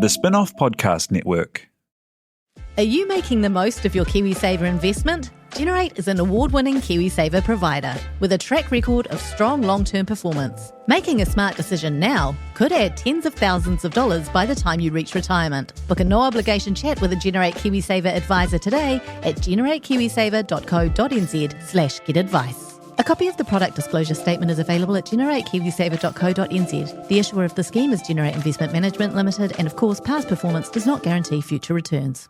The Spin-off Podcast Network. Are you making the most of your KiwiSaver investment? Generate is an award-winning KiwiSaver provider with a track record of strong long-term performance. Making a smart decision now could add tens of thousands of dollars by the time you reach retirement. Book a no-obligation chat with a Generate KiwiSaver advisor today at generatekiwisaver.co.nz/get-advice. A copy of the product disclosure statement is available at generatekiwisaver.co.nz. The issuer of the scheme is Generate Investment Management Limited, and of course, past performance does not guarantee future returns.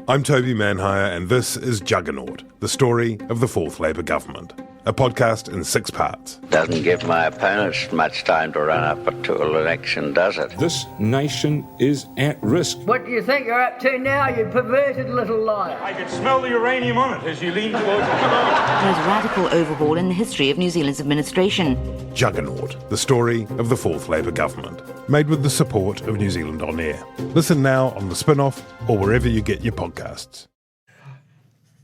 I'm Toby Manhire, and this is Juggernaut, the story of the Fourth Labour Government, a podcast in 6 parts. Doesn't give my opponents much time to run up to an election, does it? This nation is at risk. What do you think you're up to now, you perverted little liar? I could smell the uranium on it as you lean towards the most radical overhaul in the history of New Zealand's administration. Juggernaut, the story of the Fourth Labour Government, made with the support of New Zealand On Air. Listen now on the Spin-off or wherever you get your podcasts.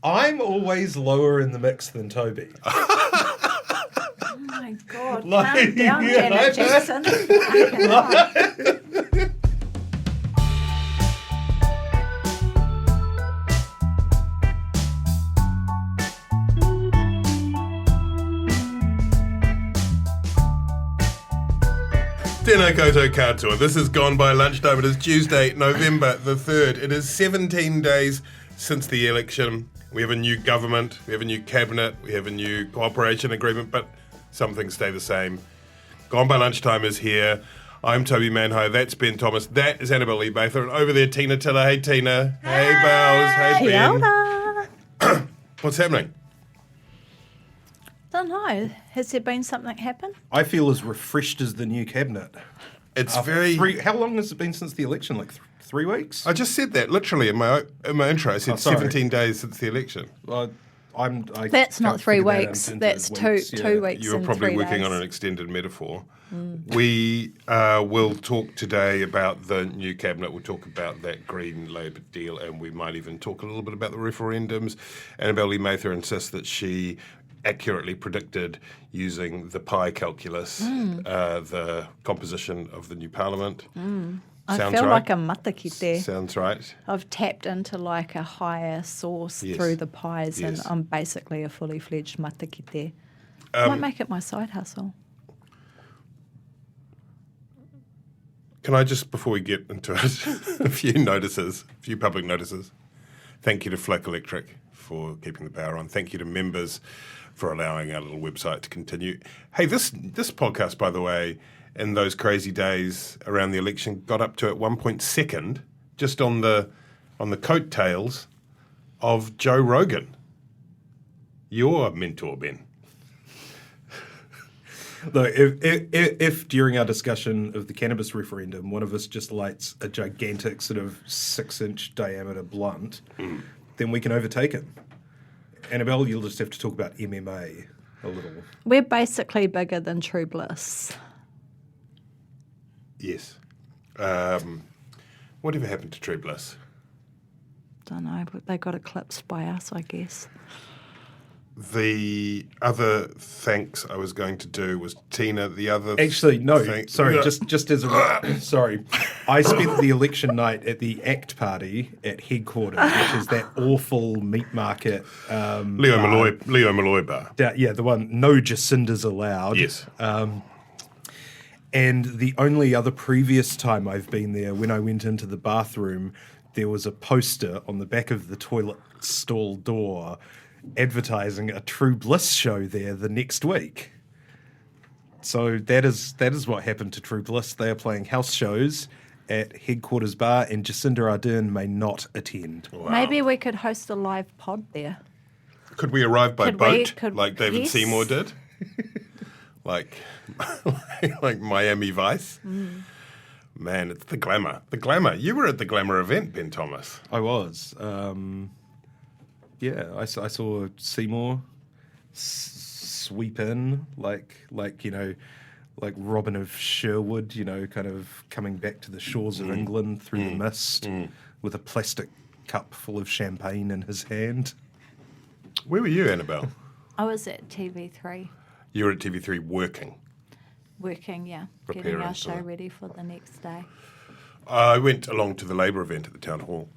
I'm always lower in the mix than Toby. Oh my God, calm down, Janet Jackson. Tēnā koutou katoa. This is Gone By Lunchtime. It is Tuesday, November the 3rd. It is 17 days since the election. We have a new government, we have a new cabinet, we have a new cooperation agreement, but some things stay the same. Gone By Lunchtime is here. I'm Toby Manhire, that's Ben Thomas, that is Annabelle Mather, and over there Tina Tiller. Hey Tina. Hey Bells. Hey Ben. What's happening? Don't know. Has there been something happen? I feel as refreshed as the new cabinet. It's How long has it been since the election? Like 3 weeks? I just said that literally in my intro. I said 17 days since the election. Well, that's not 3 weeks. That's two weeks. You were probably working on an extended metaphor. We will talk today about the new cabinet. We'll talk about that Green Labour deal, and we might even talk a little bit about the referendums. Annabelle Mather insists that she accurately predicted using the pi calculus the composition of the new parliament. I Sounds feel right? like a matakite. Sounds right. I've tapped into like a higher source through the pies, and I'm basically a fully fledged matakite. Might make it my side hustle. Can I just, before we get into it, a few public notices. Thank you to Flick Electric for keeping the power on. Thank you to members for allowing our little website to continue. Hey, this podcast, by the way, in those crazy days around the election, got up to at one point second, just on the coattails of Joe Rogan, your mentor, Ben. Look, if during our discussion of the cannabis referendum, one of us just lights a gigantic sort of 6-inch diameter blunt, then we can overtake him. Annabelle, you'll just have to talk about MMA a little. We're basically bigger than TrueBliss. Yes. Whatever happened to TrueBliss? Don't know, but they got eclipsed by us, I guess. The other thanks I was going to do was Tina. The other actually no, sorry, just as a sorry, I spent the election night at the ACT party at headquarters, which is that awful meat market. Leo Malloy bar. Yeah, the one no Jacindas allowed. Yes. And the only other previous time I've been there, when I went into the bathroom, there was a poster on the back of the toilet stall door advertising a TrueBliss show there the next week. So that is what happened to TrueBliss. They are playing house shows at Headquarters Bar, and Jacinda Ardern may not attend. Wow. Maybe we could host a live pod there. Could we arrive by boat like David Seymour did? like Miami Vice? Man, it's the glamour. The glamour. You were at the glamour event, Ben Thomas. I was. I saw Seymour sweep in like Robin of Sherwood, kind of coming back to the shores of England through the mist with a plastic cup full of champagne in his hand. Where were you, Annabelle? I was at TV3. You were at TV3 working? Working, getting Preparing our for show that. ready for the next day. I went along to the Labour event at the town hall,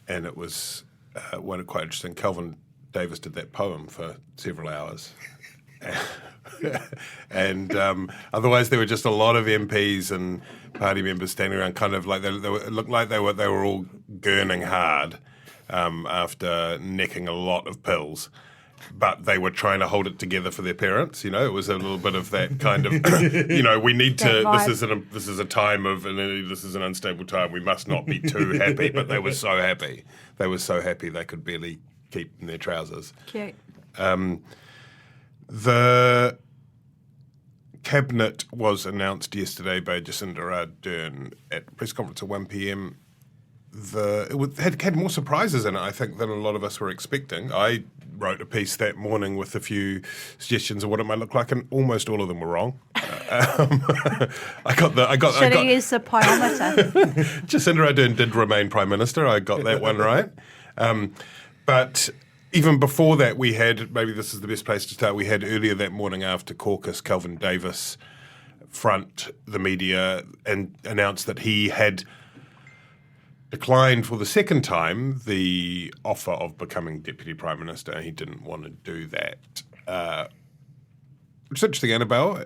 and it was quite interesting. Kelvin Davis did that poem for several hours. And otherwise, there were just a lot of MPs and party members standing around, kind of like it looked like they were all gurning hard after necking a lot of pills. But they were trying to hold it together for their parents. It was a little bit of that kind of, we need to. This is a time of, and this is an unstable time. We must not be too happy. But they were so happy. They were so happy they could barely keep in their trousers. Cute. The cabinet was announced yesterday by Jacinda Ardern at a press conference at 1 p.m. It had more surprises in it, I think, than a lot of us were expecting. I wrote a piece that morning with a few suggestions of what it might look like, and almost all of them were wrong. I got use the pyometer. Jacinda Ardern did remain Prime Minister. I got that one right. But even before that, we had, maybe this is the best place to start, we had earlier that morning after caucus, Kelvin Davis front the media and announced that he had declined for the second time the offer of becoming Deputy Prime Minister, and he didn't want to do that. It's interesting, Annabelle.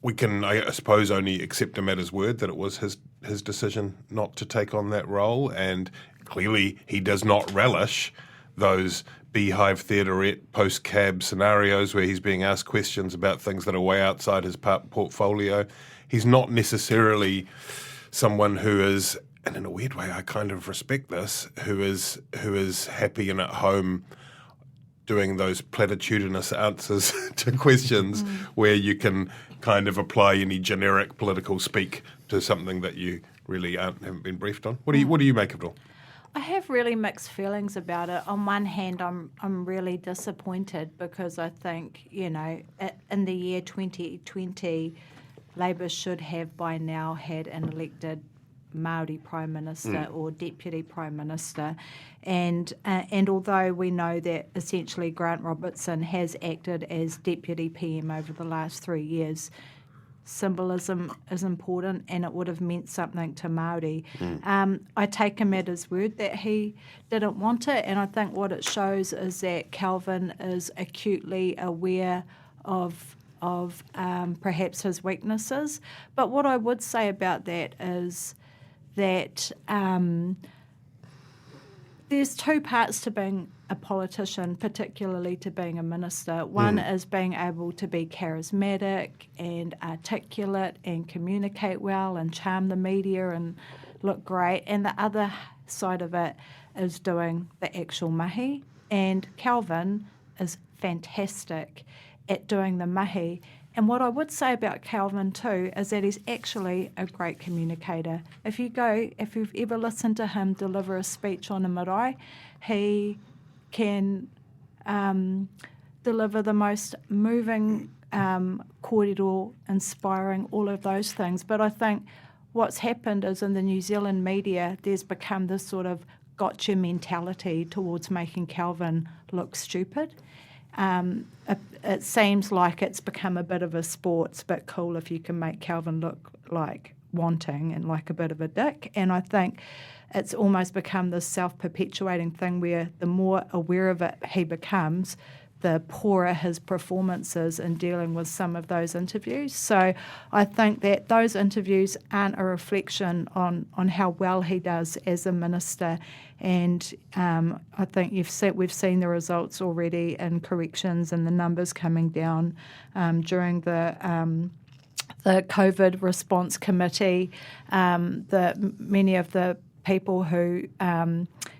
We can, I suppose, only accept him at his word that it was his decision not to take on that role, and clearly he does not relish those beehive theaterette post-cab scenarios where he's being asked questions about things that are way outside his portfolio. He's not necessarily someone who is, and in a weird way I kind of respect this, who is happy and at home doing those platitudinous answers to questions where you can kind of apply any generic political speak to something that you really haven't been briefed on. What do you make of it all? I have really mixed feelings about it. On one hand, I'm really disappointed because I think, in the year 2020, Labour should have by now had an elected Māori Prime Minister or Deputy Prime Minister. And although we know that essentially Grant Robertson has acted as Deputy PM over the last 3 years, symbolism is important and it would have meant something to Māori. I take him at his word that he didn't want it, and I think what it shows is that Kelvin is acutely aware of perhaps his weaknesses. But what I would say about that is that there's two parts to being a politician, particularly to being a minister. One is being able to be charismatic and articulate and communicate well and charm the media and look great. And the other side of it is doing the actual mahi. And Kelvin is fantastic at doing the mahi. And what I would say about Kelvin too is that he's actually a great communicator. If you've ever listened to him deliver a speech on a marae, he can deliver the most moving, kōrero, inspiring, all of those things. But I think what's happened is in the New Zealand media, there's become this sort of gotcha mentality towards making Kelvin look stupid. It seems like it's become a bit of a sport. It's a bit cool if you can make Kelvin look like wanting and like a bit of a dick. And I think it's almost become this self-perpetuating thing where the more aware of it he becomes, the poorer his performances in dealing with some of those interviews. So I think that those interviews aren't a reflection on how well he does as a minister. And I think we've seen the results already in corrections and the numbers coming down during the COVID response committee. Many of the people who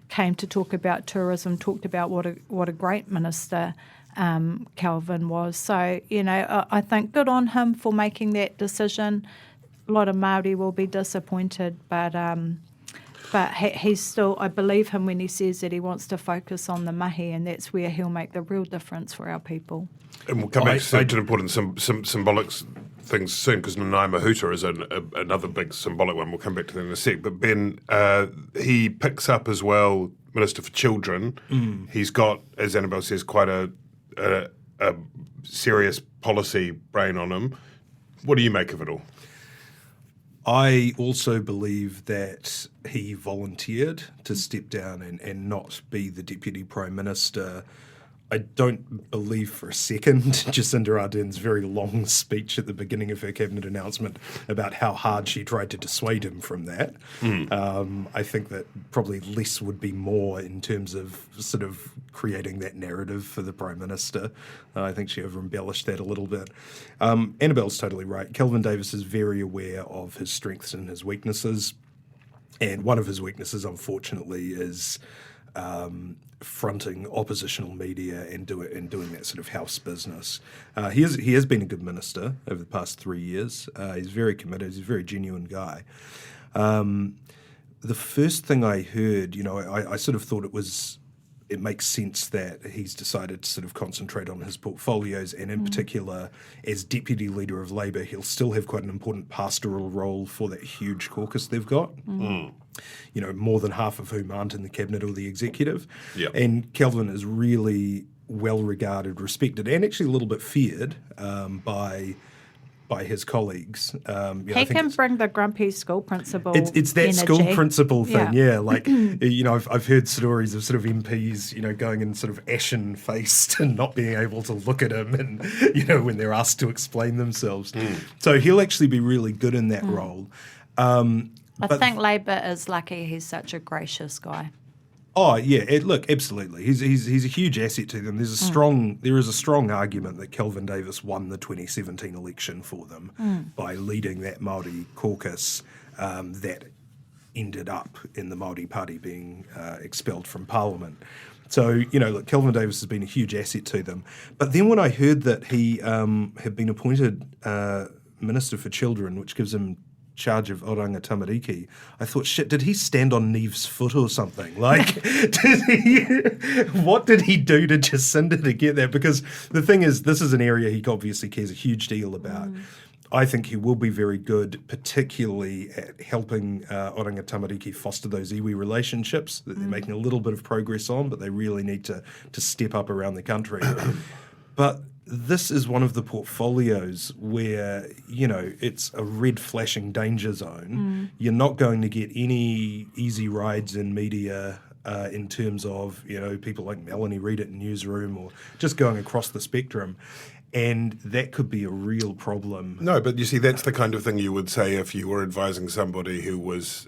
came to talk about tourism talked about what a great minister Kelvin was. So, I think good on him for making that decision. A lot of Māori will be disappointed, but he's still, I believe him when he says that he wants to focus on the mahi, and that's where he'll make the real difference for our people. And we'll come back to certain important symbolic things soon, because Nanaima Huta is another big symbolic one. We'll come back to that in a sec. But Ben, he picks up as well Minister for Children. He's got, as Annabelle says, quite a a serious policy brain on him. What do you make of it all? I also believe that he volunteered to step down and not be the Deputy Prime Minister. I don't believe for a second Jacinda Ardern's very long speech at the beginning of her cabinet announcement about how hard she tried to dissuade him from that. I think that probably less would be more in terms of sort of creating that narrative for the Prime Minister. I think she over-embellished that a little bit. Annabelle's totally right. Kelvin Davis is very aware of his strengths and his weaknesses. And one of his weaknesses, unfortunately, is fronting oppositional media and doing that sort of house business. He has been a good minister over the past 3 years. He's very committed. He's a very genuine guy. The first thing I heard, I sort of thought it makes sense that he's decided to sort of concentrate on his portfolios, and in particular, as Deputy Leader of Labour, he'll still have quite an important pastoral role for that huge caucus they've got. More than half of whom aren't in the cabinet or the executive. Yep. And Kelvin is really well regarded, respected, and actually a little bit feared by his colleagues. He can bring the grumpy school principal. It's that energy. school principal thing, Yeah. Like, I've heard stories of sort of MPs, going in sort of ashen faced and not being able to look at him, and when they're asked to explain themselves. So he'll actually be really good in that role. I think Labour is lucky he's such a gracious guy. Oh yeah, look, absolutely. He's a huge asset to them. There is a strong argument that Kelvin Davis won the 2017 election for them by leading that Māori caucus that ended up in the Māori Party being expelled from Parliament. So, look, Kelvin Davis has been a huge asset to them. But then when I heard that he had been appointed Minister for Children, which gives him charge of Oranga Tamariki, I thought, shit, did he stand on Neve's foot or something? Like, what did he do to Jacinda to get that? Because the thing is, this is an area he obviously cares a huge deal about. I think he will be very good, particularly at helping Oranga Tamariki foster those iwi relationships that they're making a little bit of progress on, but they really need to step up around the country. But this is one of the portfolios where, it's a red flashing danger zone. You're not going to get any easy rides in media in terms of, people like Melanie Reid at Newsroom or just going across the spectrum. And that could be a real problem. No, but you see, that's the kind of thing you would say if you were advising somebody who was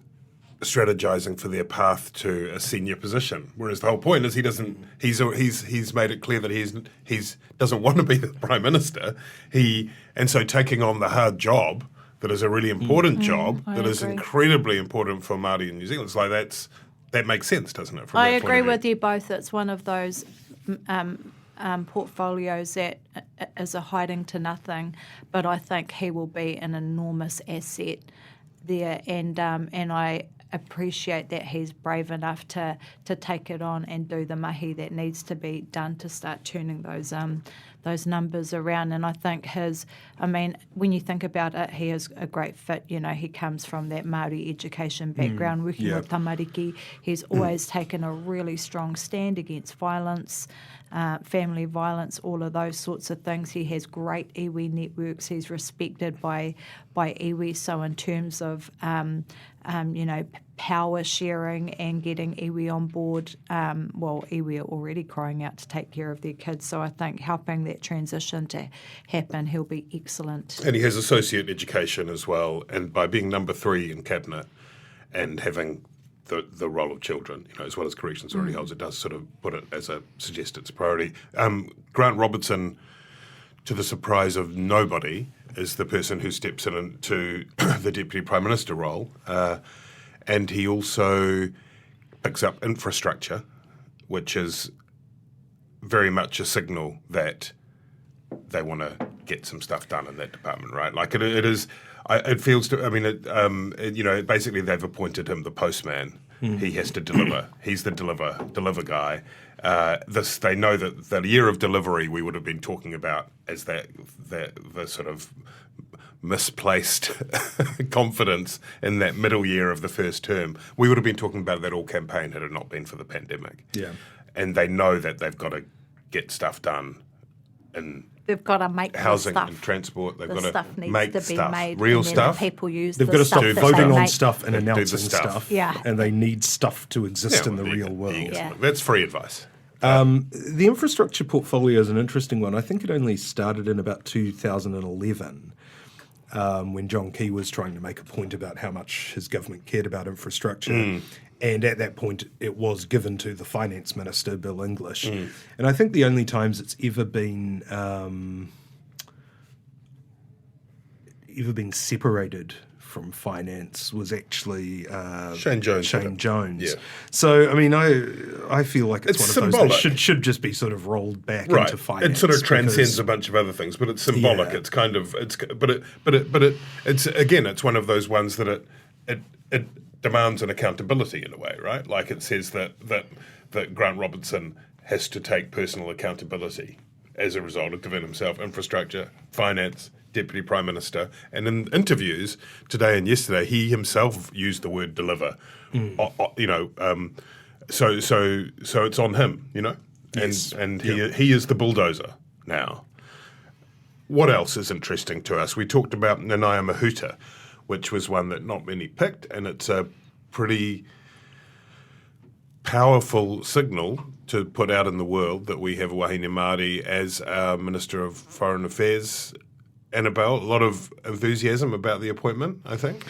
strategizing for their path to a senior position. Whereas the whole point is he's made it clear that he doesn't want to be the Prime Minister. And so taking on the hard job that is a really important job that is incredibly important for Māori in New Zealand. It's like that makes sense, doesn't it? I agree with you both. It's one of those portfolios that is a hiding to nothing, but I think he will be an enormous asset there, and I appreciate that he's brave enough to take it on and do the mahi that needs to be done to start turning those numbers around. And I think when you think about it, he is a great fit. He comes from that Māori education background, working with tamariki. He's always taken a really strong stand against violence, family violence, all of those sorts of things. He has great iwi networks. He's respected by iwi. So in terms of power sharing and getting iwi on board, iwi are already crying out to take care of their kids. So I think helping that transition to happen, he'll be excellent. And he has associate education as well. And by being number 3 in cabinet and having the role of children, as well as corrections already holds, it does sort of put it as suggest it's a priority. Grant Robertson, to the surprise of nobody, is the person who steps into the Deputy Prime Minister role. And he also picks up infrastructure, which is very much a signal that they want to get some stuff done in that department, right? Like it is. It feels to. Basically they've appointed him the postman. He has to deliver. He's the deliver guy. They know that the year of delivery we would have been talking about as the sort of misplaced confidence in that middle year of the first term. We would have been talking about that all campaign had it not been for the pandemic. Yeah. And they know that they've got to get stuff done They've got to make housing the stuff. and transport. They've The got to stuff needs make to be stuff, made, real and then stuff. people use They've the got to stuff stop that voting they on make. stuff and Do the announcing stuff. stuff. Yeah. And they need stuff to exist in the Well, real world. Yeah. That's free advice. The infrastructure portfolio is an interesting one. I think it only started in about 2011 when John Key was trying to make a point about how much his government cared about infrastructure. And at that point, it was given to the finance minister, Bill English. And I think the only times it's ever been separated from finance was actually Shane Jones. Yeah. Yeah. So I mean, I feel like it's one of symbolic. those that should just be sort of rolled back into finance. It sort of transcends because- a bunch of other things, but it's symbolic. Yeah. It's kind of it's one of those ones that it demands an accountability in a way, right? Like it says that Grant Robertson has to take personal accountability as a result of giving himself infrastructure, finance, Deputy Prime Minister, and in interviews today and yesterday, he himself used the word deliver. So it's on him, Yes. and he is the bulldozer now. What else is interesting to us? We talked about Nanaia Mahuta, which was one that not many picked, and it's a pretty powerful signal to put out in the world that we have Wahine Māori as our Minister of Foreign Affairs. Annabelle, a lot of enthusiasm about the appointment, I think.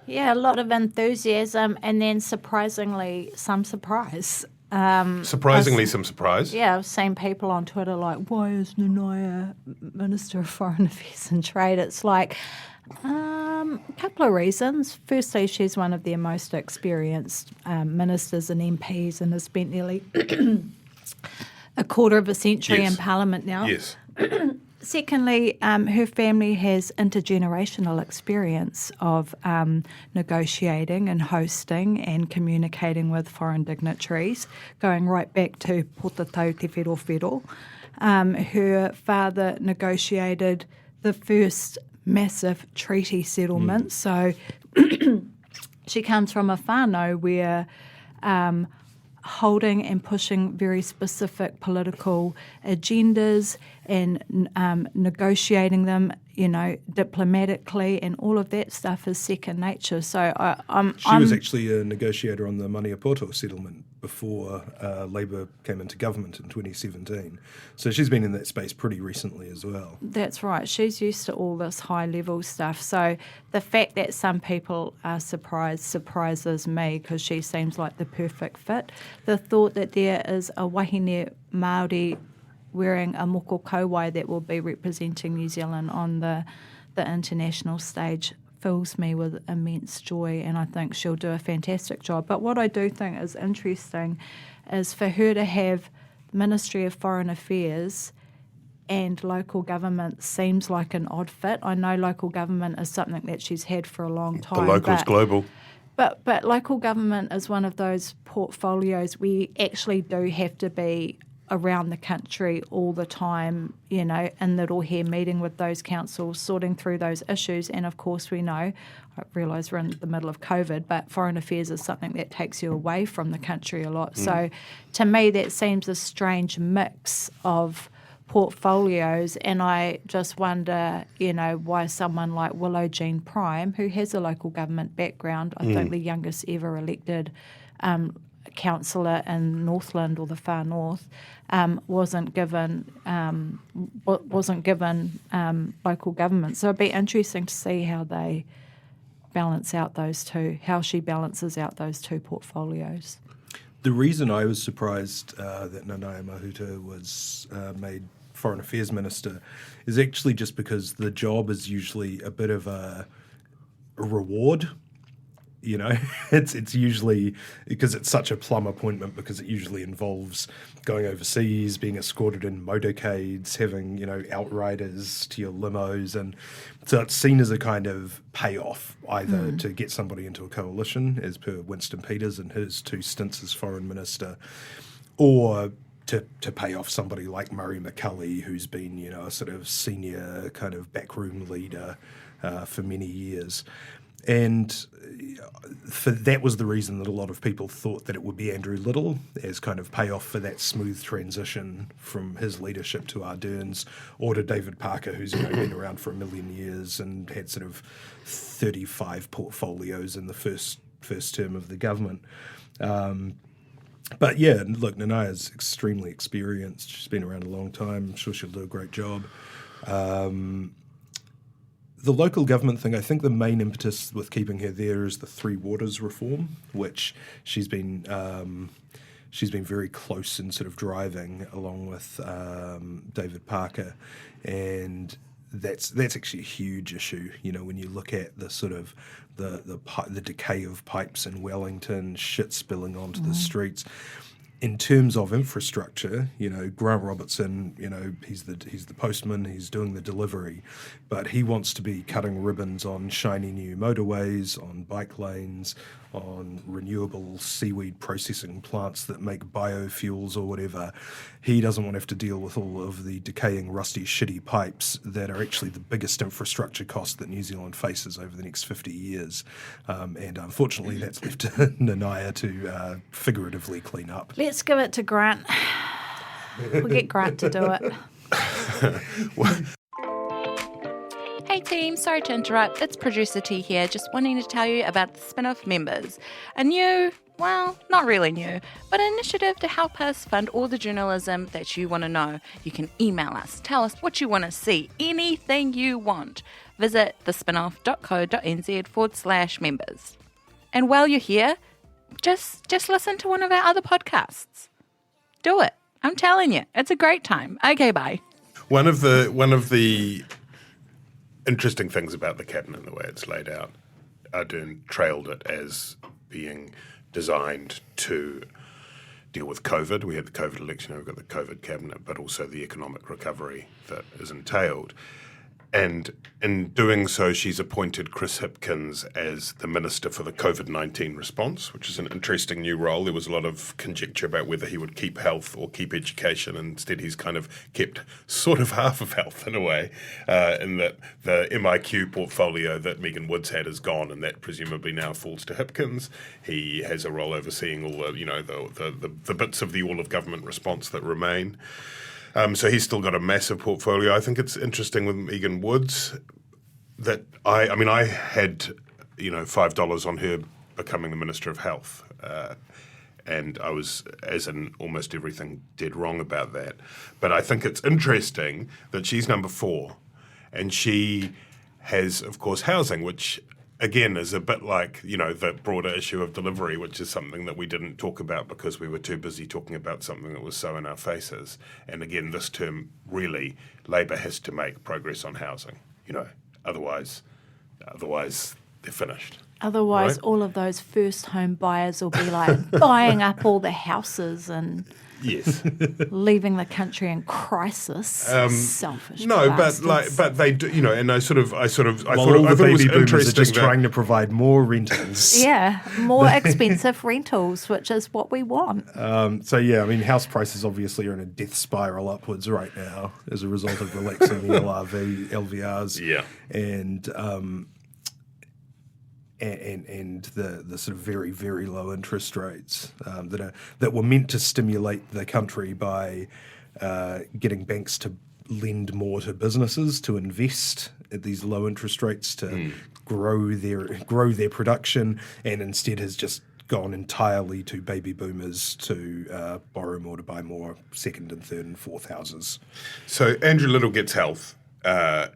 Yeah, a lot of enthusiasm and then surprisingly some surprise. Some surprise. Yeah, I've seen people on Twitter like, why is Nanaia Minister of Foreign Affairs and Trade? It's like a couple of reasons. Firstly, she's one of their most experienced ministers and MPs and has spent nearly a quarter of a century in Parliament now. Yes. Secondly, her family has intergenerational experience of negotiating and hosting and communicating with foreign dignitaries, going right back to Potatau Te Whero. Her father negotiated the first massive treaty settlement, so she comes from a whānau where holding and pushing very specific political agendas and negotiating them, diplomatically, and all of that stuff is second nature. So She was actually a negotiator on the Maniapoto settlement before Labour came into government in 2017. So she's been in that space pretty recently as well. That's right. She's used to all this high-level stuff. So the fact that some people are surprised surprises me because she seems like the perfect fit. The thought that there is a wahine Māori wearing a moko kauae that will be representing New Zealand on the international stage fills me with immense joy, and I think she'll do a fantastic job. But what I do think is interesting is for her to have Ministry of Foreign Affairs and local government seems like an odd fit. I know local government is something that she's had for a long time. The local's global. But local government is one of those portfolios where you actually do have to be around the country all the time, in Little Hair, meeting with those councils, sorting through those issues. And of course we know, I realise we're in the middle of COVID, but foreign affairs is something that takes you away from the country a lot. So to me that seems a strange mix of portfolios, and I just wonder, why someone like Willow Jean Prime, who has a local government background, I think the youngest ever elected councillor in Northland or the far north, wasn't given local government. So it'd be interesting to see how they balance out those two, how she balances out those two portfolios. The reason I was surprised that Nanaia Mahuta was made Foreign Affairs Minister is actually just because the job is usually a bit of a reward. It's usually because it's such a plum appointment, because it usually involves going overseas, being escorted in motorcades, having, outriders to your limos. And so it's seen as a kind of payoff either to get somebody into a coalition, as per Winston Peters in his 2 stints as foreign minister, or to pay off somebody like Murray McCulley, who's been, a sort of senior kind of backroom leader for many years. And, that was the reason that a lot of people thought that it would be Andrew Little as kind of payoff for that smooth transition from his leadership to Ardern's, or to David Parker, who's been around for a million years and had sort of 35 portfolios in the first term of the government. But yeah, look, Nanaya's extremely experienced. She's been around a long time. I'm sure she'll do a great job. The local government thing, I think the main impetus with keeping her there is the Three Waters reform, which she's been very close in sort of driving along with David Parker, and that's actually a huge issue. When you look at the sort of the decay of pipes in Wellington, shit spilling onto the streets. In terms of infrastructure, Grant Robertson, he's the postman, he's doing the delivery, but he wants to be cutting ribbons on shiny new motorways, on bike lanes, on renewable seaweed processing plants that make biofuels or whatever. He doesn't want to have to deal with all of the decaying, rusty, shitty pipes that are actually the biggest infrastructure cost that New Zealand faces over the next 50 years. And unfortunately, that's left to Nanaya to figuratively clean up. Let's give it to Grant. We'll get Grant to do it. Hey team, sorry to interrupt. It's Producer T here, just wanting to tell you about the Spin-Off Members. A new, well, not really new, but an initiative to help us fund all the journalism that you want to know. You can email us, tell us what you want to see, anything you want. Visit thespinoff.co.nz/members. And while you're here, just listen to one of our other podcasts. Do it. I'm telling you, it's a great time. Okay, bye. One of the interesting things about the cabinet, the way it's laid out, Ardern trailed it as being designed to deal with COVID. We had the COVID election, we've got the COVID cabinet, but also the economic recovery that is entailed. And in doing so, she's appointed Chris Hipkins as the Minister for the COVID-19 response, which is an interesting new role. There was a lot of conjecture about whether he would keep health or keep education. Instead, he's kind of kept sort of half of health in a way, in that the MIQ portfolio that Megan Woods had is gone, and that presumably now falls to Hipkins. He has a role overseeing all the bits of the all-of-government response that remain. So he's still got a massive portfolio. I think it's interesting with Megan Woods that I had $5 on her becoming the Minister of Health, and I was, as in almost everything, dead wrong about that. But I think it's interesting that she's number 4, and she has, of course, housing, which again is a bit like, the broader issue of delivery, which is something that we didn't talk about because we were too busy talking about something that was so in our faces. And again, this term, really, Labour has to make progress on housing, otherwise they're finished. Otherwise, right? All of those first home buyers will be like buying up all the houses and yes, leaving the country in crisis. Selfish. No, bastards. but they do, and I thought all it the was baby boomers interesting are just that, trying to provide more rentals. Yeah, more expensive rentals, which is what we want. House prices obviously are in a death spiral upwards right now as a result of relaxing the LVRs. Yeah. And the sort of very, very low interest rates that were meant to stimulate the country by getting banks to lend more to businesses, to invest at these low interest rates, to grow their production, and instead has just gone entirely to baby boomers to borrow more, to buy more second and third and fourth houses. So Andrew Little gets health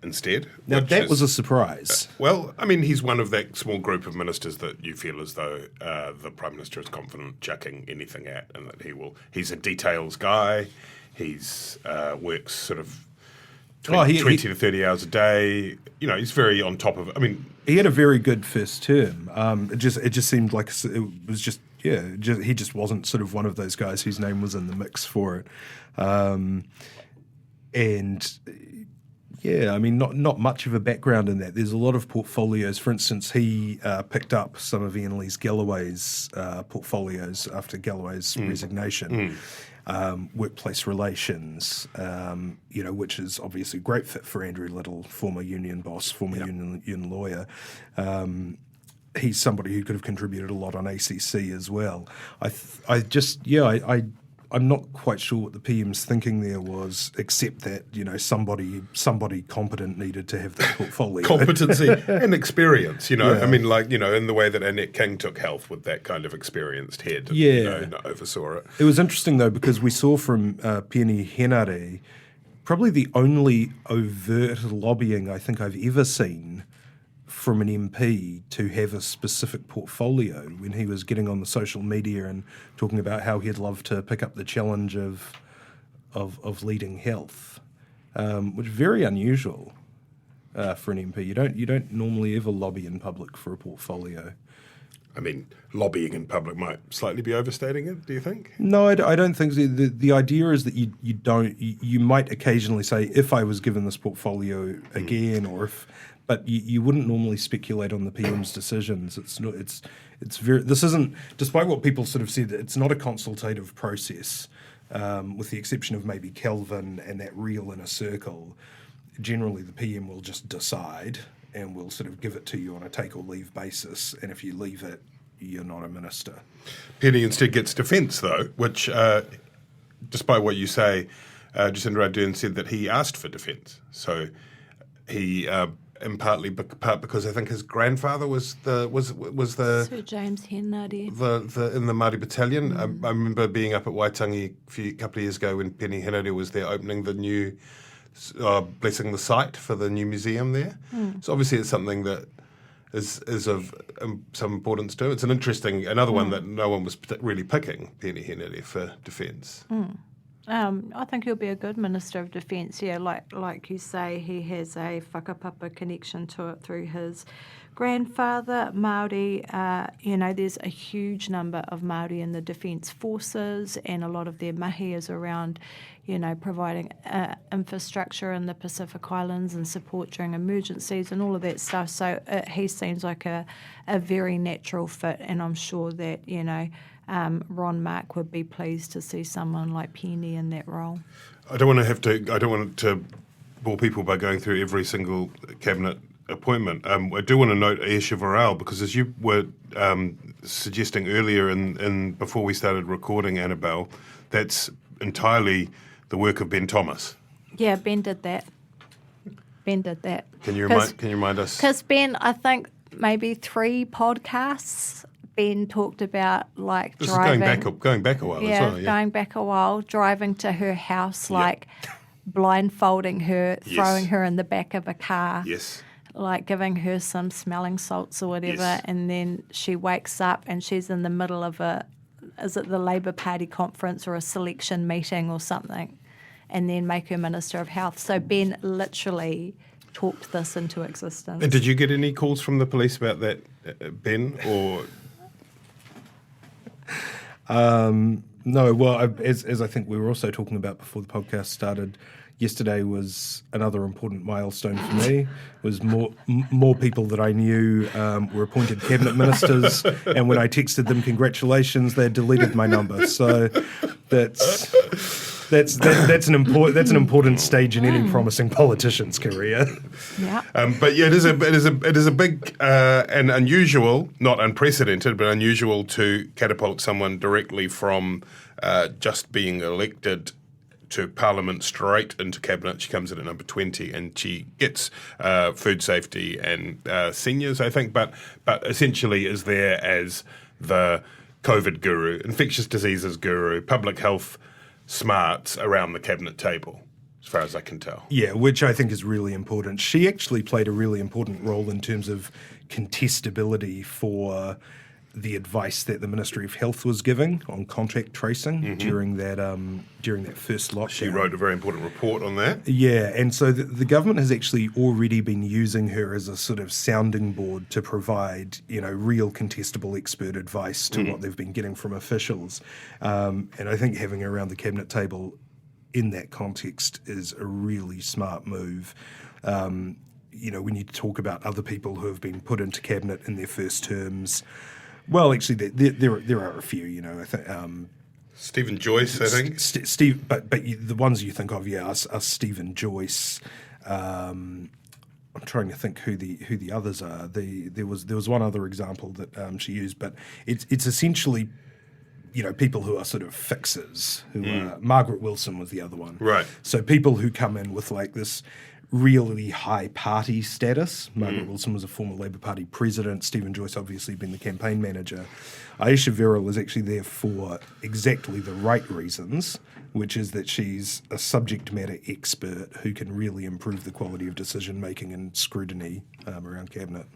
instead. Now, that was a surprise. He's one of that small group of ministers that you feel as though the Prime Minister is confident chucking anything at, and that he's a details guy. He's works sort of 20 to 30 hours a day. He's very on top of it. He had a very good first term. It just seemed like it was just, he just wasn't sort of one of those guys whose name was in the mix for it. Not much of a background in that. There's a lot of portfolios. For instance, he picked up some of Ian Lees Galloway's portfolios after Galloway's resignation. Workplace relations, which is obviously a great fit for Andrew Little, former union boss, former union lawyer. he's somebody who could have contributed a lot on ACC as well. I'm not quite sure what the PM's thinking there was, except that, somebody competent needed to have this portfolio. Competency and experience, I mean, in the way that Annette King took health with that kind of experienced head. And, oversaw it. It was interesting, though, because we saw from Peeni Henare probably the only overt lobbying I think I've ever seen from an MP to have a specific portfolio, when he was getting on the social media and talking about how he'd love to pick up the challenge of leading health, which is very unusual for an MP. You don't normally ever lobby in public for a portfolio. I mean, lobbying in public might slightly be overstating it, do you think? No, I don't think so. The idea is that you might occasionally say, if I was given this portfolio again, or if, but you wouldn't normally speculate on the PM's decisions. This isn't, despite what people sort of said, it's not a consultative process, with the exception of maybe Kelvin and that real inner circle. Generally, the PM will just decide and will sort of give it to you on a take or leave basis, and if you leave it, you're not a minister. Peeni instead gets defence, though, which, despite what you say, Jacinda Ardern said that he asked for defence. So he, in part because I think his grandfather was the Sir James Henare in the Māori battalion. I remember being up at Waitangi a couple of years ago when Peeni Henare was there opening the new. Blessing the site for the new museum there. So obviously it's something that is of some importance to. It's another one that no one was really picking, Peeni Henare, for defence. I think he'll be a good Minister of Defence. Yeah, like you say, he has a whakapapa connection to it through his grandfather. Māori, there's a huge number of Māori in the Defence Forces, and a lot of their mahi is around, providing infrastructure in the Pacific Islands and support during emergencies and all of that stuff. So he seems like a very natural fit, and I'm sure that, Ron Mark would be pleased to see someone like Peeni in that role. I don't want to bore people by going through every single cabinet appointment. I do want to note Ayesha Verrall, because as you were suggesting earlier in before we started recording, Annabelle, that's entirely the work of Ben Thomas. Yeah, Ben did that. Can you remind us? Because Ben, I think maybe 3 podcasts, Ben talked about this driving. Is going back a while as well. Yeah, going back a while, driving to her house, blindfolding her, throwing her in the back of a car. Yes. Giving her some smelling salts or whatever, and then she wakes up and she's in the middle of is it the Labour Party conference or a selection meeting or something, and then make her Minister of Health. So Ben literally talked this into existence. And did you get any calls from the police about that, Ben, or...? No, well, as I think we were also talking about before the podcast started, yesterday was another important milestone for me. Was more people that I knew were appointed cabinet ministers, and when I texted them congratulations, they deleted my number. So that's an important stage in any promising politician's career. Yeah. But yeah, it is a big and unusual, not unprecedented, but unusual to catapult someone directly from just being elected to Parliament straight into Cabinet. She comes in at number 20 and she gets food safety and seniors, I think, but essentially is there as the COVID guru, infectious diseases guru, public health smarts around the Cabinet table, as far as I can tell. Yeah, which I think is really important. She actually played a really important role in terms of contestability for the advice that the Ministry of Health was giving on contact tracing during that first lockdown. She wrote a very important report on that. Yeah, and so the government has actually already been using her as a sort of sounding board to provide, real contestable expert advice to what they've been getting from officials. And I think having her around the cabinet table in that context is a really smart move. When you talk about other people who have been put into cabinet in their first terms. Well, actually, there are a few. I think Stephen Joyce. I think Steve, but the ones you think of, are Stephen Joyce, I'm trying to think who the others are. There was one other example that she used, but it's essentially, people who are sort of fixers. Margaret Wilson was the other one. Right. So people who come in with like this really high party status. Margaret Wilson was a former Labour Party president. Stephen Joyce obviously been the campaign manager. Ayesha Verrall is actually there for exactly the right reasons, which is that she's a subject matter expert who can really improve the quality of decision making and scrutiny around cabinet.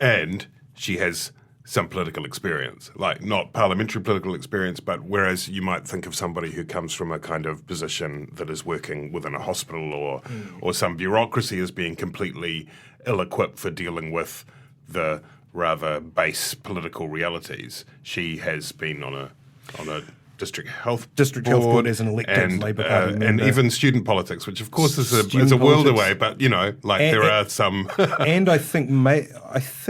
And she has some political experience, like not parliamentary political experience, but whereas you might think of somebody who comes from a kind of position that is working within a hospital or some bureaucracy as being completely ill-equipped for dealing with the rather base political realities. She has been on a district health board as an elected Labour Party member. And even student politics, which of course is a world away, but there are some. And I think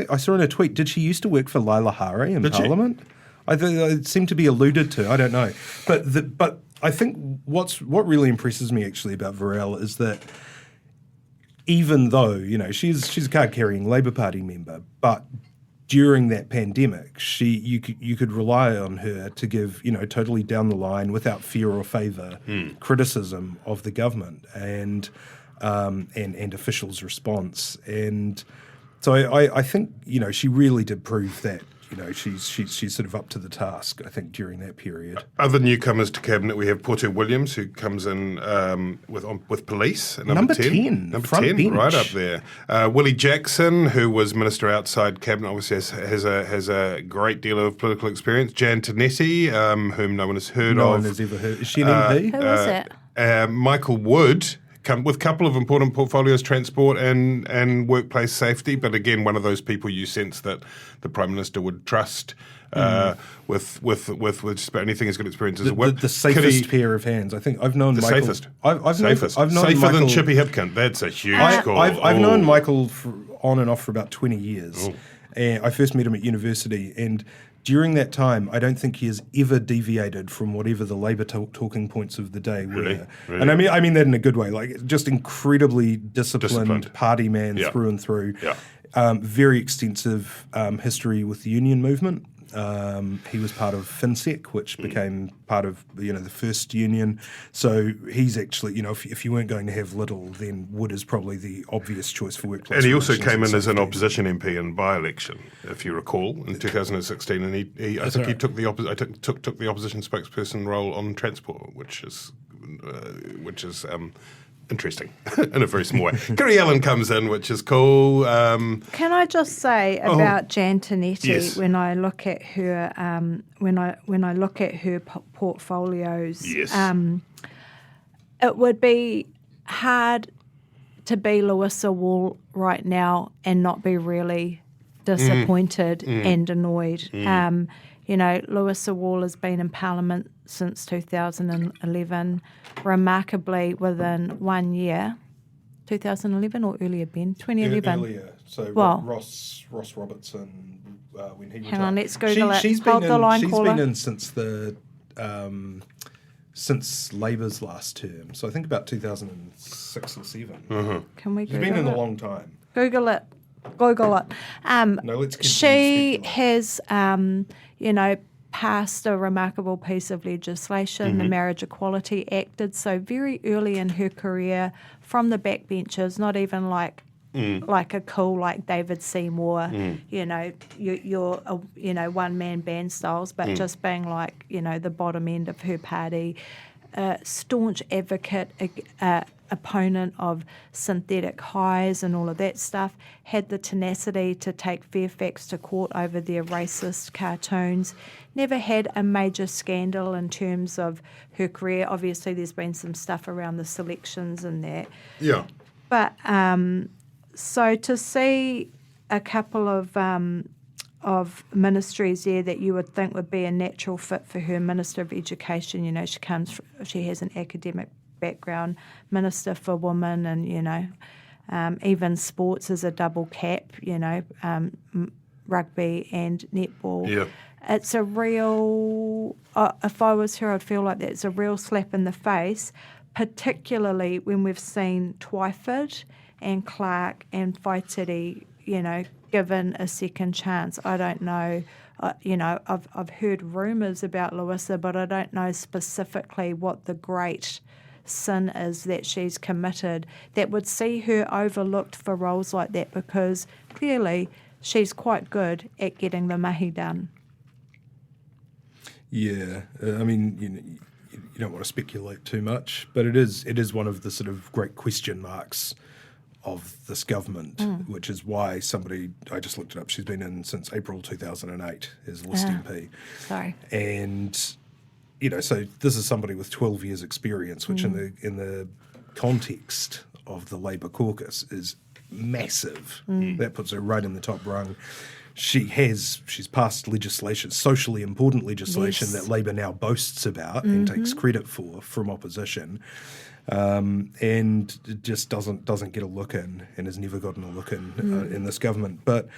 I saw in a tweet, did she used to work for Laila Hari in Parliament? It seemed to be alluded to. I don't know, but I think what really impresses me actually about Verrall is that even though she's a card-carrying Labour Party member, but during that pandemic, you could rely on her to give totally down the line, without fear or favour, criticism of the government and officials' response. And so I think she really did prove that she's sort of up to the task, I think, during that period. Other newcomers to cabinet, we have Porter Williams, who comes in with police at number 10. Number front 10, bench. right up there. Willie Jackson, who was Minister outside cabinet, obviously has a great deal of political experience. Jan Tinetti, whom no one has heard of. No one has ever heard. Is she an MP? Who is it? Michael Wood, with a couple of important portfolios, transport and workplace safety, but again, one of those people you sense that the Prime Minister would trust with just about anything he's got experience as a work. The safest pair of hands. I think I've known Michael. Safest. I've known Safer Michael, than Chippy Hipkin. That's a huge call. I've known Michael on and off for about 20 years. And I first met him at university, and during that time, I don't think he has ever deviated from whatever the Labour talking points of the day were. Really? And I mean that in a good way, like just incredibly disciplined party man through and through. Yeah. Very extensive history with the union movement. He was part of FinSec, which became part of the first union. So he's actually, if you weren't going to have Little, then Wood is probably the obvious choice for workplace. And he also came in as an opposition MP in by-election, if you recall, in 2016, and he took the opposition spokesperson role on transport, which is interesting in a very small way. Kerry Allen comes in, which is cool. Can I just say about Jan Tinetti, yes. when I look at her, when I look at her portfolios, yes. It would be hard to be Louisa Wall right now and not be really disappointed and annoyed. Louisa Wall has been in Parliament since 2011, remarkably within 1 year. 2011 or earlier, Ben? 2011. Earlier. So Ross Robertson, when he retired. Hang on, let's Google it. She's Hold the line, caller. She's been in since Labour's last term. So I think about 2006 or 7. Can we Google it? She's been in a long time. Google it. Google it. No, let's she has, passed a remarkable piece of legislation, the Marriage Equality Act. So very early in her career, from the backbenches, not even like a cool like David Seymour, you're one-man band styles, but just being like, the bottom end of her party, staunch advocate, opponent of synthetic highs and all of that stuff, had the tenacity to take Fairfax to court over their racist cartoons, never had a major scandal in terms of her career. Obviously, there's been some stuff around the selections and that. Yeah. But so to see a couple of ministries there that you would think would be a natural fit for her, Minister of Education, she has an academic background, Minister for Women, and even sports is a double cap, rugby and netball. Yeah. It's a real, if I was her, I'd feel like that's a real slap in the face, particularly when we've seen Twyford and Clark and Whaitiri, given a second chance. I don't know. I've heard rumours about Louisa, but I don't know specifically what the great sin is that she's committed that would see her overlooked for roles like that, because clearly she's quite good at getting the mahi done. Yeah, I mean, you don't want to speculate too much, but it is one of the sort of great question marks of this government, which is why I just looked it up, she's been in since April 2008 as list MP. Sorry. And, so this is somebody with 12 years experience, which in the context of the Labour caucus is massive. That puts her right in the top rung. She's passed legislation, socially important legislation, that Labour now boasts about and takes credit for from opposition, and it just doesn't get a look in, and has never gotten a look in this government. But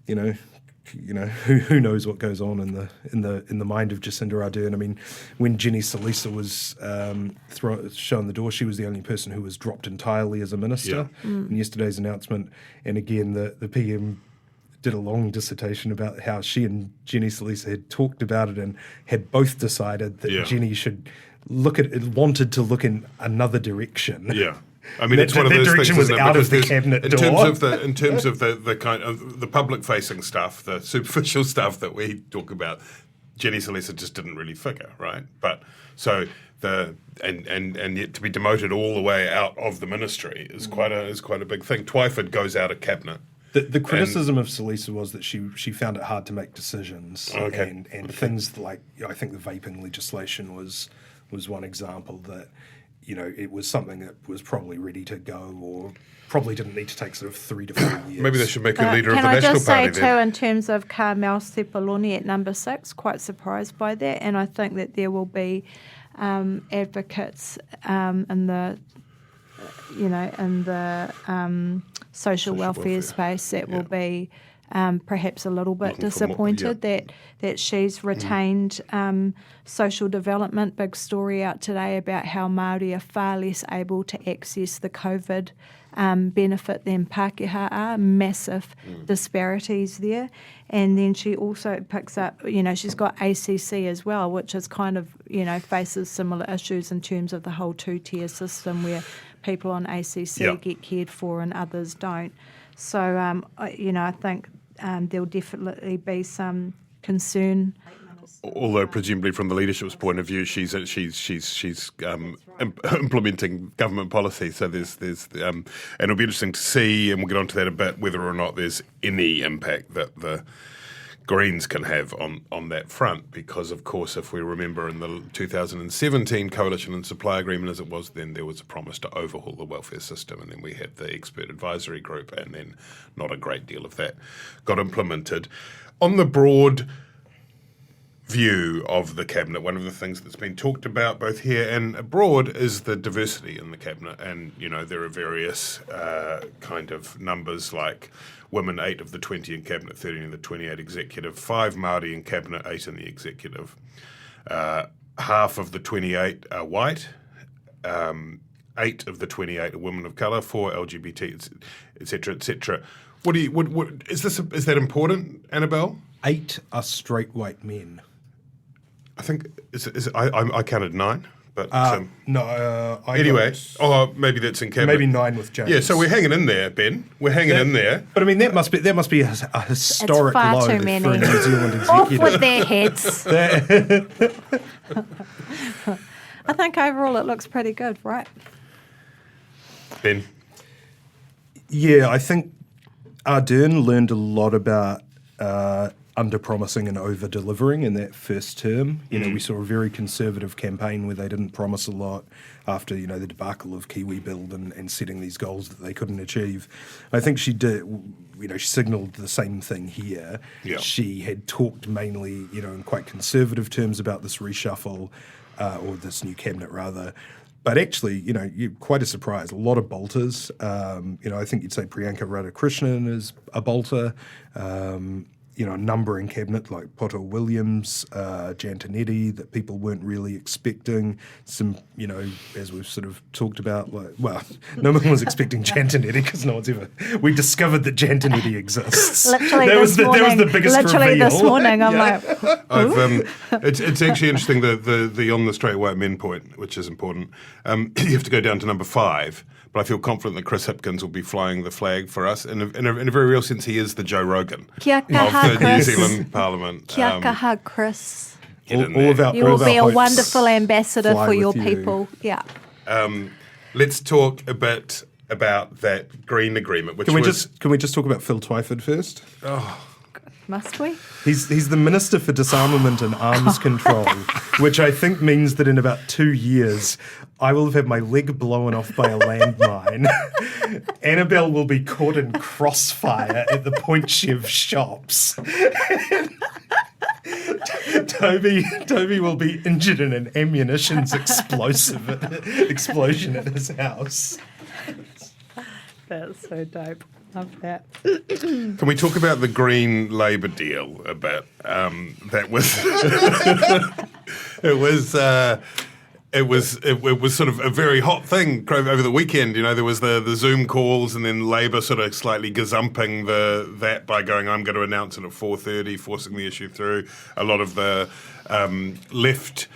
who knows what goes on in the mind of Jacinda Ardern? I mean, when Jenny Salisa was shown the door, she was the only person who was dropped entirely as a minister in yesterday's announcement. And again, the PM did a long dissertation about how she and Jenny Salisa had talked about it and had both decided that Jenny should wanted to look in another direction. Yeah. I mean, it's one of those direction things, was out of the cabinet door. In terms of the kind of the public-facing stuff, the superficial stuff that we talk about, Jenny Salisa just didn't really figure, right? But so and yet to be demoted all the way out of the ministry is quite a big thing. Twyford goes out of cabinet. The criticism of Salisa was that she found it hard to make decisions, and things like I think the vaping legislation was one example that it was something that was probably ready to go, or probably didn't need to take sort of 3 to 4 years. Maybe they should make her leader of the National Party. Can I just say then. too, in terms of Carmel Sepuloni at number 6, quite surprised by that, and I think that there will be advocates in the social welfare space that will be perhaps a little bit disappointed that she's retained social development. Big story out today about how Māori are far less able to access the COVID benefit than Pākehā are. Massive disparities there. And then she also picks up, she's got ACC as well, which is kind of, faces similar issues in terms of the whole two-tier system where people on ACC get cared for and others don't. So, I think there'll definitely be some concern. Although presumably from the leadership's point of view, she's implementing government policy. So there's and it'll be interesting to see, and we'll get onto that a bit, whether or not there's any impact that the Greens can have on that front, because of course, if we remember in the 2017 Coalition and Supply Agreement as it was then, there was a promise to overhaul the welfare system, and then we had the expert advisory group, and then not a great deal of that got implemented. On the broad view of the cabinet, one of the things that's been talked about both here and abroad is the diversity in the cabinet, and there are various kind of numbers like women 8 of the 20 in cabinet, 13 of the 28 executive, 5 Māori in cabinet, 8 in the executive, half of the 28 are white, 8 of the 28 are women of colour, 4 LGBT, etc., etc. What is that important, Annabelle? 8 are straight white men. I think I counted 9, but anyway. Maybe that's in cabinet. Maybe 9 with James. Yeah, so we're hanging in there, Ben. We're hanging in there. But I mean, that must be a historic far low too many. for a New Zealand executive. Off with their heads. I think overall it looks pretty good, right? Ben? Yeah, I think Ardern learned a lot about under-promising and over-delivering in that first term. We saw a very conservative campaign where they didn't promise a lot after, the debacle of Kiwi Build and setting these goals that they couldn't achieve. I think she did, she signalled the same thing here. Yeah. She had talked mainly, in quite conservative terms about this reshuffle, or this new cabinet rather. But actually, you're quite a surprise. A lot of bolters. I think you'd say Priyanka Radhakrishnan is a bolter. a number in cabinet like Poto Williams, Jan Tinetti, that people weren't really expecting. Some, as we've sort of talked about, no one was expecting Jan Tinetti because no one's ever. We discovered that Jan Tinetti exists. Literally that was the biggest literally reveal. this morning, I'm like, it's actually interesting the on the straight white men point, which is important. You have to go down to number 5. But I feel confident that Chris Hipkins will be flying the flag for us. In a very real sense, he is the Joe Rogan Kia of the Chris. New Zealand Parliament. Kia kaha, Chris. Get in All there. of our, You all will of be our a hopes wonderful ambassador fly for your with you. people. Yeah. Let's talk a bit about that Green Agreement, which Can we just talk about Phil Twyford first? Must we? He's the Minister for Disarmament and Arms Control, which I think means that in about 2 years, I will have had my leg blown off by a landmine. Annabelle will be caught in crossfire at the Point Chev shops. Toby will be injured in an ammunitions explosion at his house. That's so dope. Love that. Can we talk about the Green Labour deal a bit? That was it was sort of a very hot thing over the weekend. There was the Zoom calls, and then Labour sort of slightly gazumping that by going, I'm going to announce it at 4:30, forcing the issue through. A lot of the left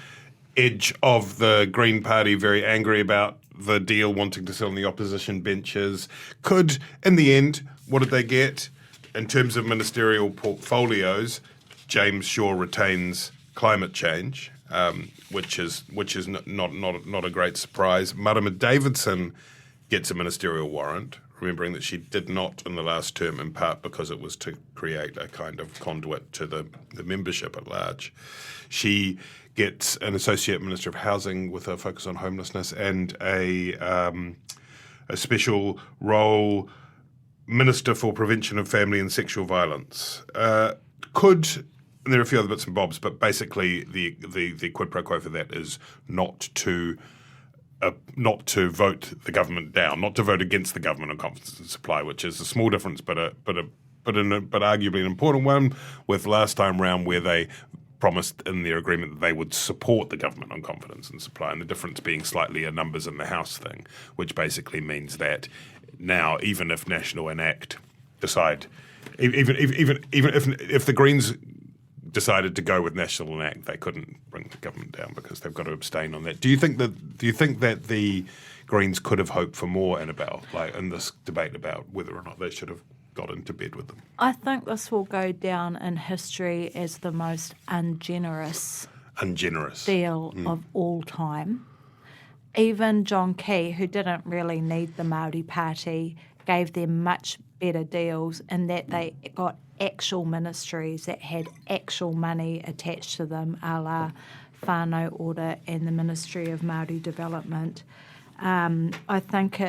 edge of the Green Party very angry about the deal, wanting to sit on the opposition benches. In the end, what did they get? In terms of ministerial portfolios, James Shaw retains climate change, which is not a great surprise. Marama Davidson gets a ministerial warrant, remembering that she did not in the last term, in part because it was to create a kind of conduit to the membership at large. She gets an Associate Minister of Housing with a focus on homelessness and a special role Minister for Prevention of Family and Sexual Violence. And there are a few other bits and bobs, but basically the quid pro quo for that is not to vote the government down, not to vote against the government on confidence and supply, which is a small difference, but arguably an important one. With last time round where they promised in their agreement that they would support the government on confidence and supply, and the difference being slightly a numbers in the House thing, which basically means that now, even if National and ACT decide, even if the Greens decided to go with National and ACT, they couldn't bring the government down because they've got to abstain on that. Do you think that the Greens could have hoped for more, Annabelle, like in this debate about whether or not they should have got into bed with them? I think this will go down in history as the most ungenerous deal of all time. Even John Key, who didn't really need the Māori Party, gave them much better deals in that they got actual ministries that had actual money attached to them, a la Whānau Order and the Ministry of Māori Development. I think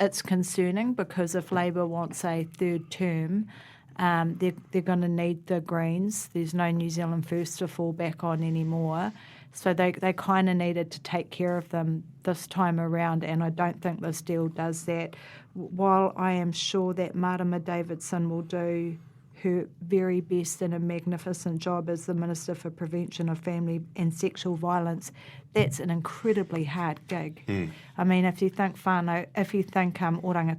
it's concerning because if Labour wants a third term, they're going to need the Greens. There's no New Zealand First to fall back on anymore. So they kind of needed to take care of them this time around, and I don't think this deal does that. While I am sure that Marama Davidson will do her very best and a magnificent job as the Minister for Prevention of Family and Sexual Violence, that's an incredibly hard gig. I mean, if you think Oranga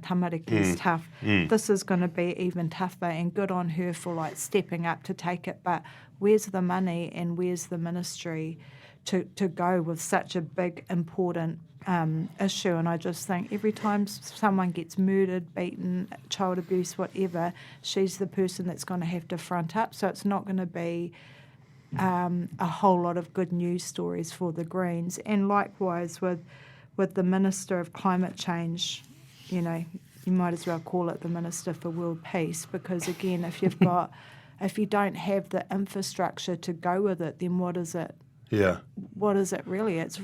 Tamariki is tough, this is going to be even tougher, and good on her for stepping up to take it. But where's the money and where's the ministry to go with such a big, important issue? And I just think every time someone gets murdered, beaten, child abuse, whatever, she's the person that's going to have to front up. So it's not going to be a whole lot of good news stories for the Greens. And likewise with the Minister of Climate Change, you might as well call it the Minister for World Peace, because again, if you don't have the infrastructure to go with it, then what is it? Yeah. What is it really? It's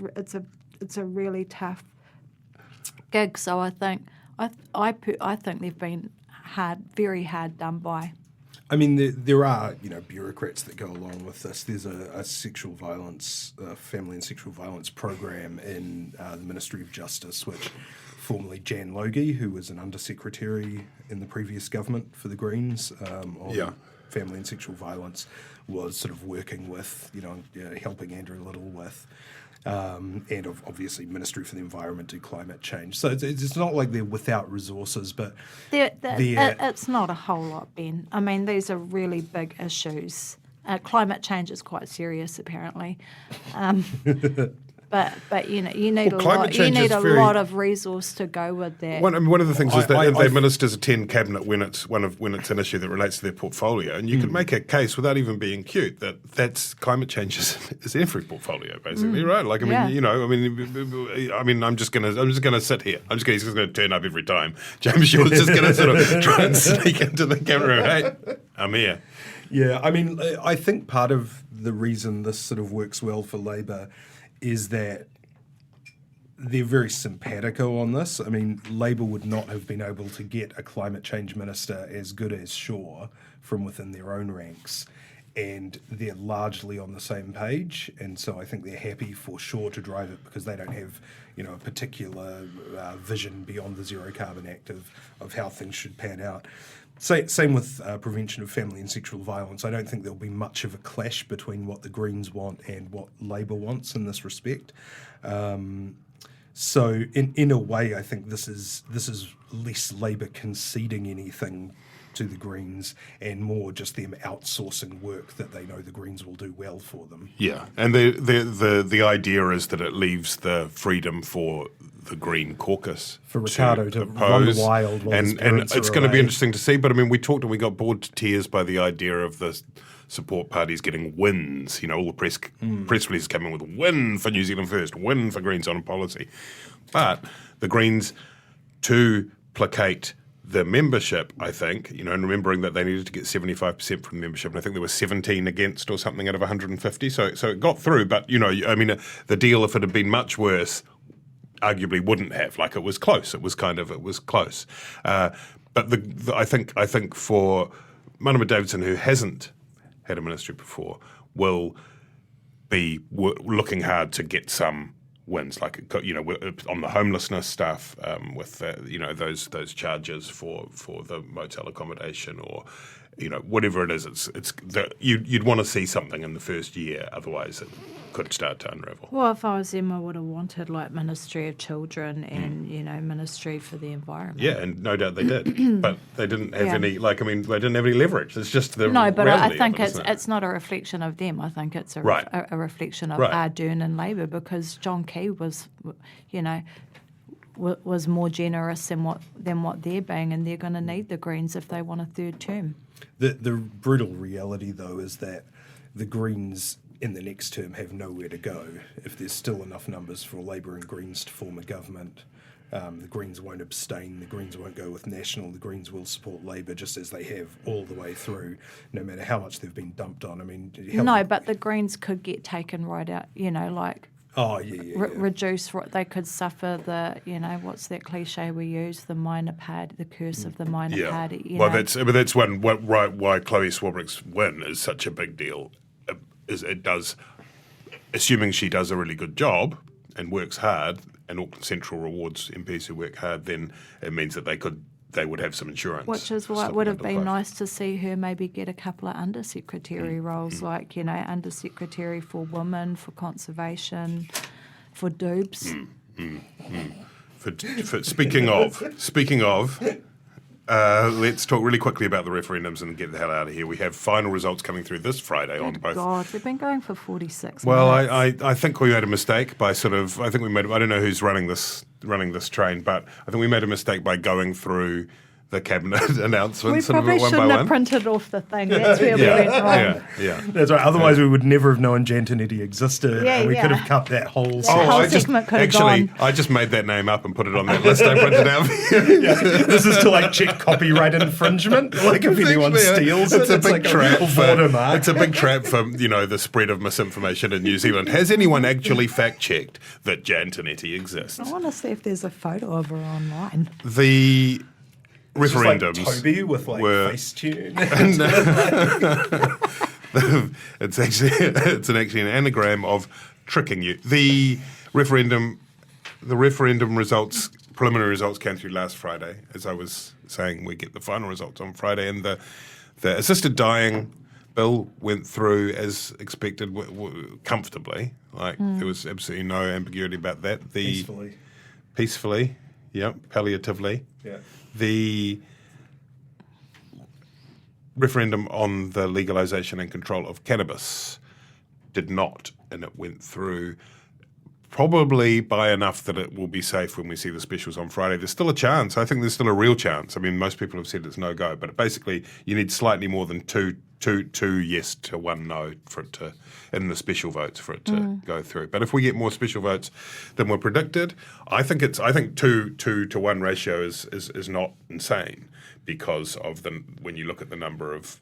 a really tough gig. So I think they've been very hard done by. I mean, there are bureaucrats that go along with this. There's a sexual violence, family and sexual violence program in the Ministry of Justice, which formerly Jan Logie, who was an undersecretary in the previous government for the Greens on family and sexual violence, was sort of working with, helping Andrew Little with, and obviously Ministry for the Environment do climate change. So it's not like they're without resources, but it's not a whole lot, Ben. I mean, these are really big issues. Climate change is quite serious, apparently. But you need a lot. You need a lot of resource to go with that. One of the things is that the ministers attend cabinet when it's an issue that relates to their portfolio, and you can make a case without even being cute that's climate change is every portfolio basically, right? Like I'm just gonna sit here. He's just gonna turn up every time. James Shaw's just gonna sort of try and sneak into the camera room. Hey, I'm here. Yeah, I mean, I think part of the reason this sort of works well for Labour is that they're very simpatico on this. I mean, Labour would not have been able to get a climate change minister as good as Shaw from within their own ranks, and they're largely on the same page, and so I think they're happy for Shaw to drive it because they don't have, a particular vision beyond the Zero Carbon Act of how things should pan out. Same with prevention of family and sexual violence. I don't think there'll be much of a clash between what the Greens want and what Labour wants in this respect. So in a way, I think this is less Labour conceding anything to the Greens and more just them outsourcing work that they know the Greens will do well for them. Yeah, and the idea is that it leaves the freedom for the Green Caucus for Ricardo to run wild while his parents it's going to be interesting to see. But I mean, we got bored to tears by the idea of the support parties getting wins. All the press releases come in with win for New Zealand First, win for Greens on policy. But the Greens, to placate the membership, I think, and remembering that they needed to get 75% from the membership, and I think there were 17 against or something out of 150. So it got through, but the deal, if it had been much worse, arguably wouldn't have. Like, it was close. It was close. But I think for Manama Davidson, who hasn't had a ministry before, will be looking hard to get some wins, like on the homelessness stuff, with those charges for the motel accommodation, or whatever it is. You'd want to see something in the first year, otherwise it could start to unravel. Well, if I was them, I would have wanted Ministry of Children and Ministry for the Environment. Yeah, and no doubt they did, but they didn't have any. They didn't have any leverage. It's just the no, but reality I think of it, it's not a reflection of them. I think it's a reflection of Ardern and Labour, because John Key was more generous than what they're being, and they're going to need the Greens if they want a third term. The brutal reality, though, is that the Greens in the next term have nowhere to go. If there's still enough numbers for Labour and Greens to form a government, the Greens won't abstain, the Greens won't go with National, the Greens will support Labour just as they have all the way through, no matter how much they've been dumped on. I mean, but the Greens could get taken right out, reduce what they could suffer. What's that cliche we use? The minor party, the curse of the minor party. That's why Chloe Swarbrick's win is such a big deal. Is it does, assuming she does a really good job and works hard, and Auckland Central rewards MPs who work hard, then it means that they would have some insurance. Which is why it would have been nice to see her maybe get a couple of undersecretary roles, like, undersecretary for women, for conservation, for Doobs. Speaking of, let's talk really quickly about the referendums and get the hell out of here. We have final results coming through this Friday on both. God, we've been going for 46 Well, minutes. I think we made a mistake by I don't know who's running this train, but I think we made a mistake by going through the cabinet announcements. We probably shouldn't have printed off the thing. That's where we went wrong. Yeah. That's right. Otherwise, we would never have known Jan Tinetti existed. And we could have cut that whole segment could have gone. I just made that name up and put it on that list I printed out. This is to check copyright infringement. If anyone steals it's a big trap. It's a big trap for the spread of misinformation in New Zealand. Has anyone actually fact checked that Jan Tinetti exists? I want to see if there's a photo of her online. The referendums just Toby with Facetune. It's actually an anagram of tricking you. The referendum results preliminary results came through last Friday. As I was saying, we get the final results on Friday, and the assisted dying bill went through as expected, comfortably. There was absolutely no ambiguity about that. Peacefully, yep, palliatively. Yeah. The referendum on the legalisation and control of cannabis did not, and it went through probably by enough that it will be safe when we see the specials on Friday. There's still a chance. I think there's still a real chance. I mean, most people have said it's no go, but basically you need slightly more than two yes to one no for it to, in the special votes, for it to go through. But if we get more special votes than were predicted, I think 2 to 1 ratio is not insane, because of when you look at the number of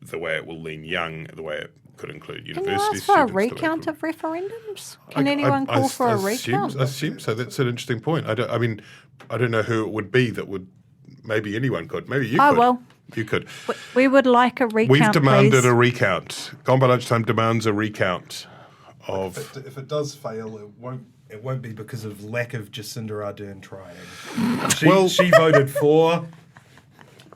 the way it will lean young, the way it could include university students. Can you ask for a recount of referendums? Can anyone call for a recount? I assume so. That's an interesting point. I don't know who it would be that would. Maybe anyone could. Maybe you could. Well, you could. We would like a recount. We've demanded please. a recount. Gone By Lunchtime demands a recount of. If it does fail, it won't be because of lack of Jacinda Ardern trying. She voted for.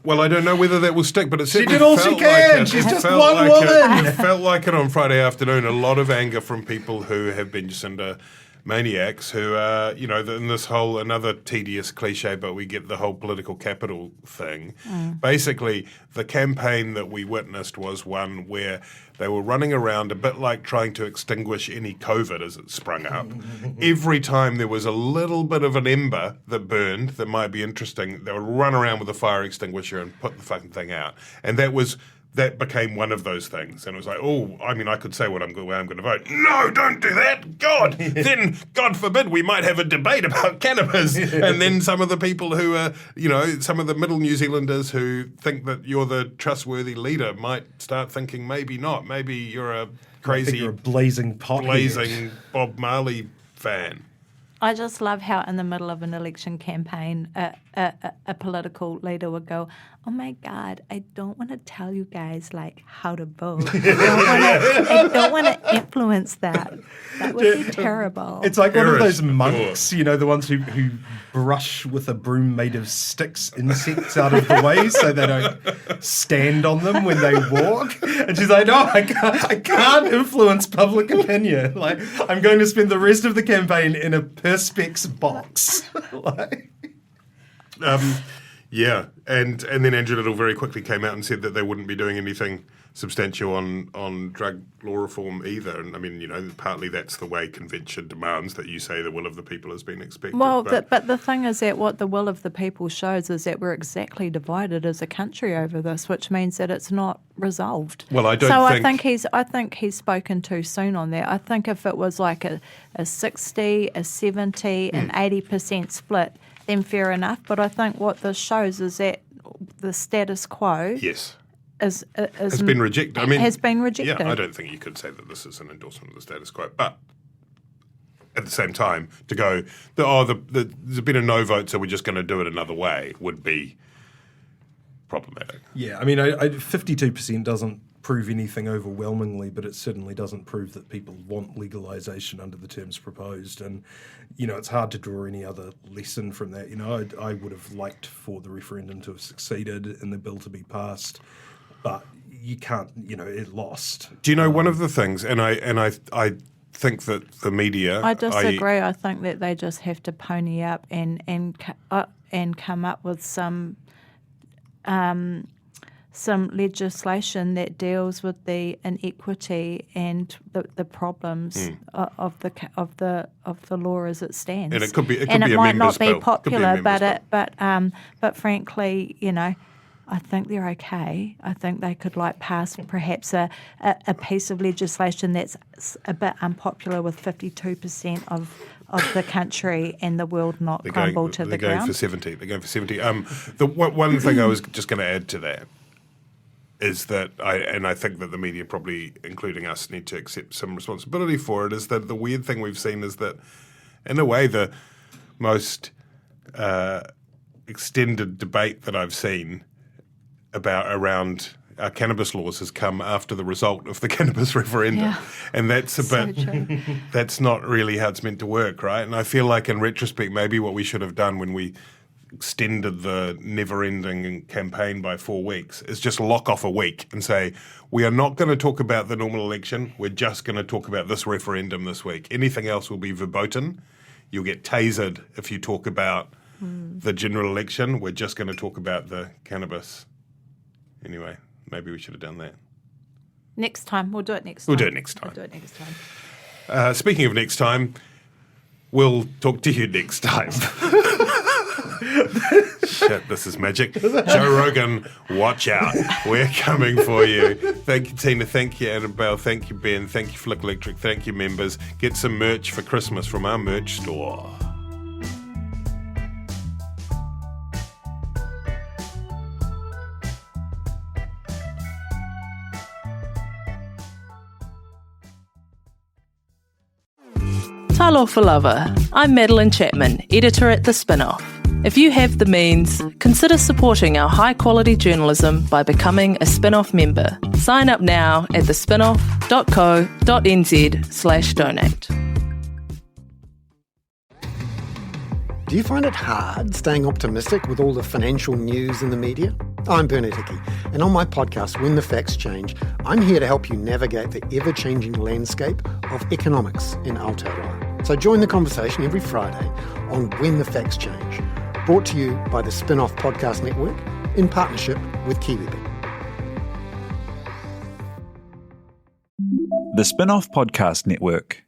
Well, I don't know whether that will stick, but it certainly did all she felt can. like it. She's It just felt one like woman. It felt like it on Friday afternoon. A lot of anger from people who have been Jacinda maniacs, who are, in this whole, another tedious cliche, but we get the whole political capital thing. Basically, the campaign that we witnessed was one where they were running around a bit like trying to extinguish any COVID as it sprung up. Every time there was a little bit of an ember that burned that might be interesting, they would run around with a fire extinguisher and put the fucking thing out. And that became one of those things. And it was like, I could say where I'm going to vote. No, don't do that. God. Then, God forbid, we might have a debate about cannabis. And then some of the people who are, some of the middle New Zealanders who think that you're the trustworthy leader might start thinking maybe not. Maybe you're a crazy, you're a blazing Bob Marley fan. I just love how in the middle of an election campaign, a political leader would go, "Oh my God, I don't want to tell you guys how to vote. I don't want to influence that. That would be terrible." It's like one of those monks, the ones who brush with a broom made of sticks insects out of the way so they don't stand on them when they walk. And she's like, "No, I can't influence public opinion. I'm going to spend the rest of the campaign in a perspex box." Yeah, and then Andrew Little very quickly came out and said that they wouldn't be doing anything substantial on drug law reform either. And partly that's the way convention demands that you say the will of the people has been expected. Well, but the thing is that what the will of the people shows is that we're exactly divided as a country over this, which means that it's not resolved. Well, I think he's spoken too soon on that. I think if it was like a 60, a 70, an 80% split, then fair enough. But I think what this shows is that the status quo has been rejected. Has been rejected. Yeah, I don't think you could say that this is an endorsement of the status quo. But at the same time, to go, there's been a no vote, so we're just going to do it another way, would be problematic. Yeah, 52% doesn't prove anything overwhelmingly, but it certainly doesn't prove that people want legalisation under the terms proposed. And, it's hard to draw any other lesson from that. I would have liked for the referendum to have succeeded and the bill to be passed, but you can't, it lost. Do you know one of the things, and I think that the media... I disagree. I think that they just have to pony up and come up with some legislation that deals with the inequity and the problems of the law as it stands. And it might not be popular, but frankly, I think they're okay. I think they could pass perhaps a piece of legislation that's a bit unpopular with 52% of the country and the world not crumble to the ground. They're going for 70. The one thing I was just going to add to that is that I think that the media, probably including us, need to accept some responsibility for it, is that the weird thing we've seen is that, in a way, the most extended debate that I've seen around our cannabis laws has come after the result of the cannabis referendum. Yeah. And that's a So bit, true. that's not really how it's meant to work, right? And I feel like in retrospect, maybe what we should have done when we extended the never-ending campaign by 4 weeks is just lock off a week and say, we are not going to talk about the normal election, we're just going to talk about this referendum this week. Anything else will be verboten. You'll get tasered if you talk about the general election. We're just going to talk about the cannabis. Anyway, maybe we should have done that. Next time. We'll do it next time. We'll do it next time. We'll do it next time. Speaking of next time, we'll talk to you next time. Shit, this is magic. Joe Rogan, watch out. We're coming for you. Thank you, Tina. Thank you, Annabelle. Thank you, Ben. Thank you, Flick Electric. Thank you, members. Get some merch for Christmas from our merch store. Talo for Lover. I'm Madeline Chapman, editor at The Spinoff. If you have the means, consider supporting our high-quality journalism by becoming a Spinoff member. Sign up now at thespinoff.co.nz/donate. Do you find it hard staying optimistic with all the financial news in the media? I'm Bernard Hickey, and on my podcast, When the Facts Change, I'm here to help you navigate the ever-changing landscape of economics in Aotearoa. So join the conversation every Friday on When the Facts Change, brought to you by the Spinoff Podcast Network in partnership with KiwiBet. The Spinoff Podcast Network.